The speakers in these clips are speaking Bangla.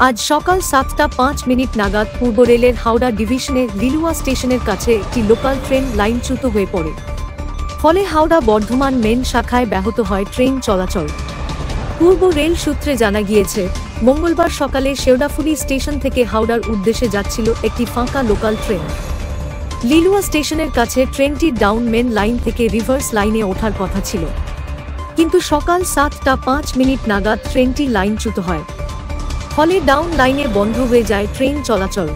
আজ সকাল ৭টা ৫ নাগাদ পূর্ব রেলের হাওড়া ডিভিশনের লিলুয়া স্টেশনের কাছে একটি লোকাল ট্রেন লাইনচ্যুত হয়ে পড়ে। ফলে হাওড়া বর্ধমান মেন শাখায় ব্যাহত হয় ট্রেন চলাচল। পূর্ব রেল সূত্রে জানা গিয়েছে, মঙ্গলবার সকালে শেওড়াফুলি স্টেশন থেকে হাওড়ার উদ্দেশ্যে যাচ্ছিল একটি ফাঁকা লোকাল ট্রেন। লিলুয়া স্টেশনের কাছে ট্রেনটি ডাউন মেন লাইন থেকে রিভার্স লাইনে ওঠার কথা ছিল, কিন্তু সকাল ৭টা ৫ নাগাদ ট্রেনটি লাইনচ্যুত হয়। ফলে ডাউন লাইনে বন্ধ হয়ে যায় ট্রেন চলাচল।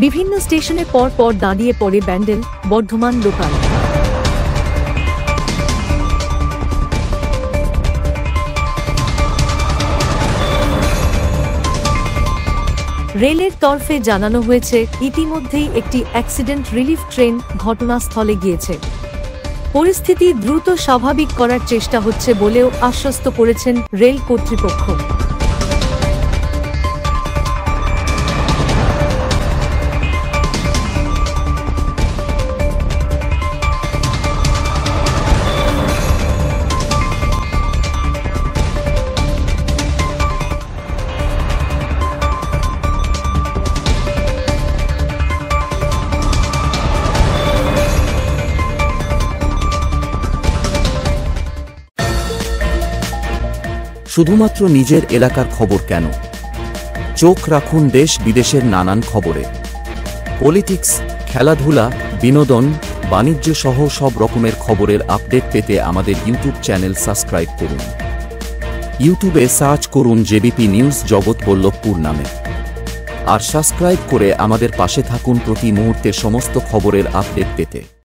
বিভিন্ন স্টেশনে পর পর দাঁড়িয়ে পড়ে ব্যান্ডেল বর্ধমান লোকাল। রেলের তরফে জানানো হয়েছে, ইতিমধ্যেই একটি অ্যাক্সিডেন্ট রিলিফ ট্রেন ঘটনাস্থলে গিয়েছে। পরিস্থিতি দ্রুত স্বাভাবিক করার চেষ্টা হচ্ছে বলেও আশ্বস্ত করেছেন রেল কর্তৃপক্ষ। শুধুমাত্র নিজের এলাকার খবর কেন? চোখ রাখুন দেশ বিদেশের নানান খবরে। পলিটিক্স, খেলাধুলা, বিনোদন, বাণিজ্য সহ সব রকমের খবরের আপডেট পেতে আমাদের ইউটিউব চ্যানেল সাবস্ক্রাইব করুন। ইউটিউবে সার্চ করুন জেবিপি নিউজ জগৎ বল্লভপুর নামে, আর সাবস্ক্রাইব করে আমাদের পাশে থাকুন প্রতি মুহূর্তে সমস্ত খবরের আপডেট পেতে।